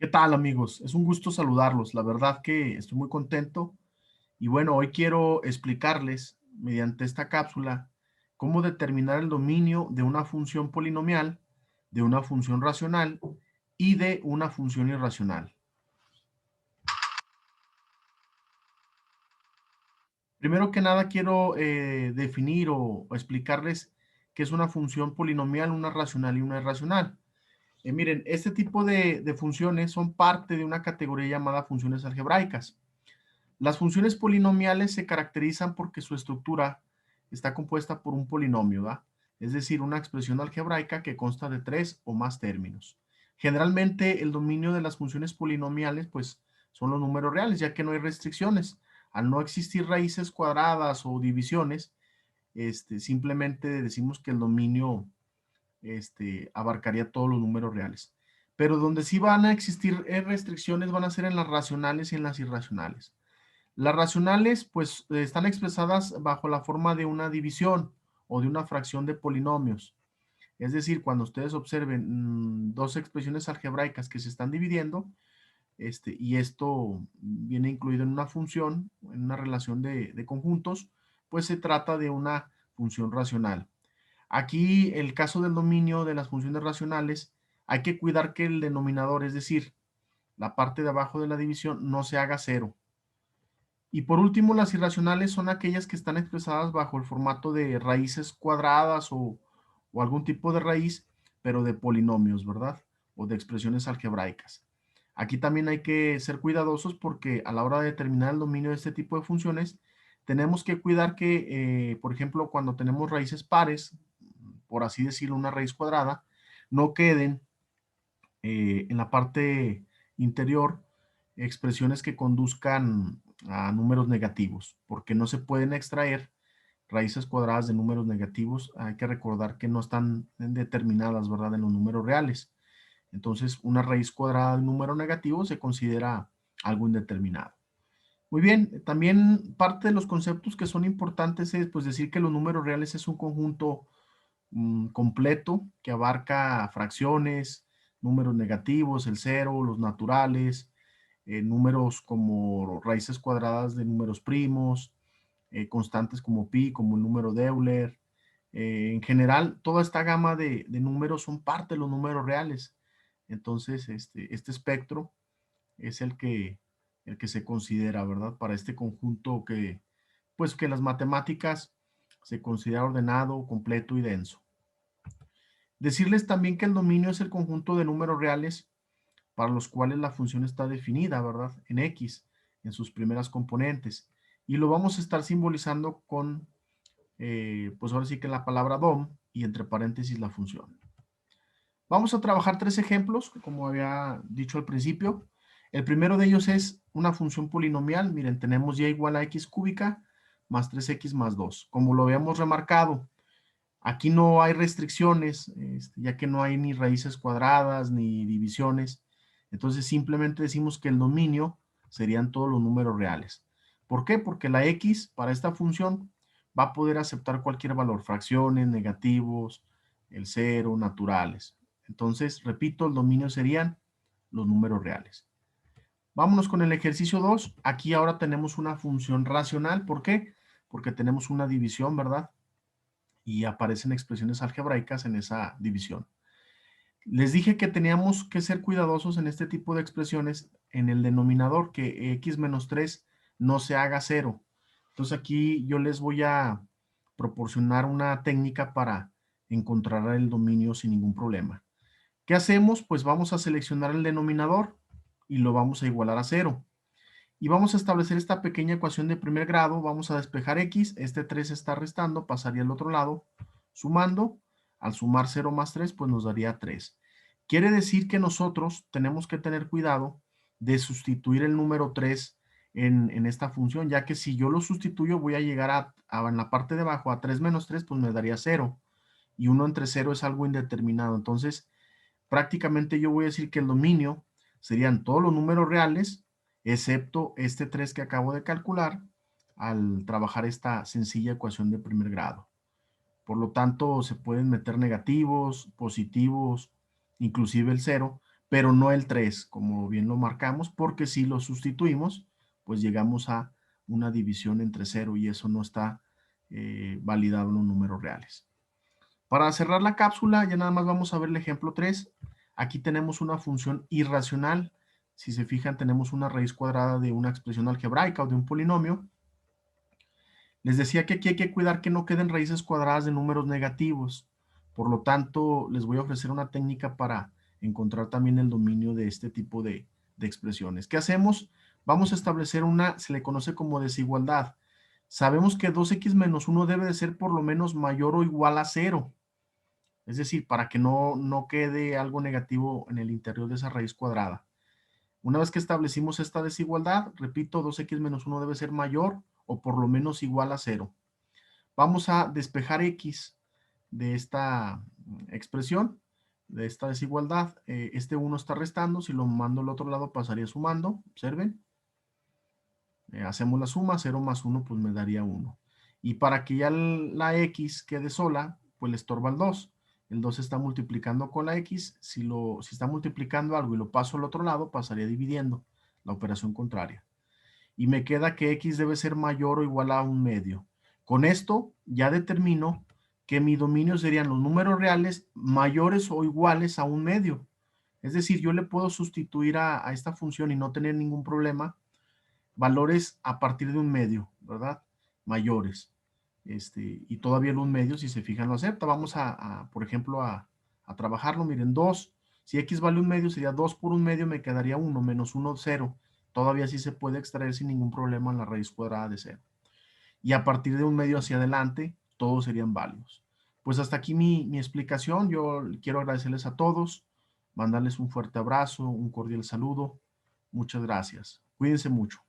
¿Qué tal, amigos? Es un gusto saludarlos. La verdad que estoy muy contento y bueno, hoy quiero explicarles mediante esta cápsula cómo determinar el dominio de una función polinomial, de una función racional y de una función irracional. Primero que nada quiero definir o explicarles qué es una función polinomial, una racional y una irracional. Miren, este tipo de funciones son parte de una categoría llamada funciones algebraicas. Las funciones polinomiales se caracterizan porque su estructura está compuesta por un polinomio, ¿verdad? Es decir, una expresión algebraica que consta de tres o más términos. Generalmente el dominio de las funciones polinomiales pues son los números reales, ya que no hay restricciones. Al no existir raíces cuadradas o divisiones, simplemente decimos que el dominio abarcaría todos los números reales. Pero donde sí van a existir restricciones van a ser en las racionales y en las irracionales. Las racionales, pues, están expresadas bajo la forma de una división o de una fracción de polinomios. Es decir, cuando ustedes observen dos expresiones algebraicas que se están dividiendo, y esto viene incluido en una función, en una relación de conjuntos, pues se trata de una función racional. Aquí, el caso del dominio de las funciones racionales, hay que cuidar que el denominador, es decir, la parte de abajo de la división, no se haga cero. Y por último, las irracionales son aquellas que están expresadas bajo el formato de raíces cuadradas o algún tipo de raíz, pero de polinomios, ¿verdad? O de expresiones algebraicas. Aquí también hay que ser cuidadosos porque a la hora de determinar el dominio de este tipo de funciones, tenemos que cuidar que, por ejemplo, cuando tenemos raíces pares, por así decirlo, una raíz cuadrada, no queden en la parte interior expresiones que conduzcan a números negativos, porque no se pueden extraer raíces cuadradas de números negativos. Hay que recordar que no están determinadas, ¿verdad?, en los números reales. Entonces, una raíz cuadrada de un número negativo se considera algo indeterminado. Muy bien, también parte de los conceptos que son importantes es pues decir que los números reales es un conjunto completo que abarca fracciones, números negativos, el cero, los naturales, números como raíces cuadradas de números primos, constantes como pi, como el número de Euler. En general, toda esta gama de números son parte de los números reales. Entonces, este espectro es el que se considera, ¿verdad? Para este conjunto que, pues que las matemáticas se considera ordenado, completo y denso. Decirles también que el dominio es el conjunto de números reales para los cuales la función está definida, ¿verdad? En X, en sus primeras componentes. Y lo vamos a estar simbolizando con, pues ahora sí que la palabra DOM y entre paréntesis la función. Vamos a trabajar tres ejemplos, como había dicho al principio. El primero de ellos es una función polinomial. Miren, tenemos y igual a x cúbica más 3x más 2. Como lo habíamos remarcado, aquí no hay restricciones, ya que no hay ni raíces cuadradas ni divisiones. Entonces simplemente decimos que el dominio serían todos los números reales. ¿Por qué? Porque la x para esta función va a poder aceptar cualquier valor, fracciones, negativos, el cero, naturales. Entonces, repito, el dominio serían los números reales. Vámonos con el ejercicio 2. Aquí ahora tenemos una función racional. ¿Por qué? Porque tenemos una división, ¿verdad? Y aparecen expresiones algebraicas en esa división. Les dije que teníamos que ser cuidadosos en este tipo de expresiones en el denominador, que x menos 3 no se haga cero. Entonces aquí yo les voy a proporcionar una técnica para encontrar el dominio sin ningún problema. ¿Qué hacemos? Pues vamos a seleccionar el denominador y lo vamos a igualar a cero. Y vamos a establecer esta pequeña ecuación de primer grado. Vamos a despejar x, este 3 está restando, pasaría al otro lado, sumando. Al sumar 0 más 3, pues nos daría 3. Quiere decir que nosotros tenemos que tener cuidado de sustituir el número 3 en esta función, ya que si yo lo sustituyo voy a llegar en la parte de abajo a 3 menos 3, pues me daría 0. Y 1 entre 0 es algo indeterminado. Entonces, prácticamente yo voy a decir que el dominio serían todos los números reales, excepto este 3 que acabo de calcular al trabajar esta sencilla ecuación de primer grado. Por lo tanto, se pueden meter negativos, positivos, inclusive el 0, pero no el 3, como bien lo marcamos, porque si lo sustituimos, pues llegamos a una división entre 0 y eso no está validado en los números reales. Para cerrar la cápsula, ya nada más vamos a ver el ejemplo 3. Aquí tenemos una función irracional. Si se fijan, tenemos una raíz cuadrada de una expresión algebraica o de un polinomio. Les decía que aquí hay que cuidar que no queden raíces cuadradas de números negativos. Por lo tanto, les voy a ofrecer una técnica para encontrar también el dominio de este tipo de expresiones. ¿Qué hacemos? Vamos a establecer una, se le conoce como desigualdad. Sabemos que 2x menos 1 debe de ser por lo menos mayor o igual a 0. Es decir, para que no quede algo negativo en el interior de esa raíz cuadrada. Una vez que establecimos esta desigualdad, repito, 2x menos 1 debe ser mayor o por lo menos igual a 0. Vamos a despejar x de esta expresión, de esta desigualdad. Este 1 está restando, si lo mando al otro lado pasaría sumando, observen. Hacemos la suma, 0 más 1 pues me daría 1. Y para que ya la x quede sola, pues le estorba el 2. El 2 está multiplicando con la x. Si está multiplicando algo y lo paso al otro lado, pasaría dividiendo, la operación contraria. Y me queda que x debe ser mayor o igual a un medio. Con esto ya determino que mi dominio serían los números reales mayores o iguales a un medio. Es decir, yo le puedo sustituir a esta función y no tener ningún problema valores a partir de un medio, ¿verdad? Mayores. Y todavía el un medio, si se fijan, lo acepta. Vamos por ejemplo, a trabajarlo. Miren, 2. Si x vale un medio, sería 2 por un medio, me quedaría 1, menos 1, 0. Todavía sí se puede extraer sin ningún problema la raíz cuadrada de 0. Y a partir de un medio hacia adelante, todos serían válidos. Pues hasta aquí mi explicación. Yo quiero agradecerles a todos, mandarles un fuerte abrazo, un cordial saludo. Muchas gracias. Cuídense mucho.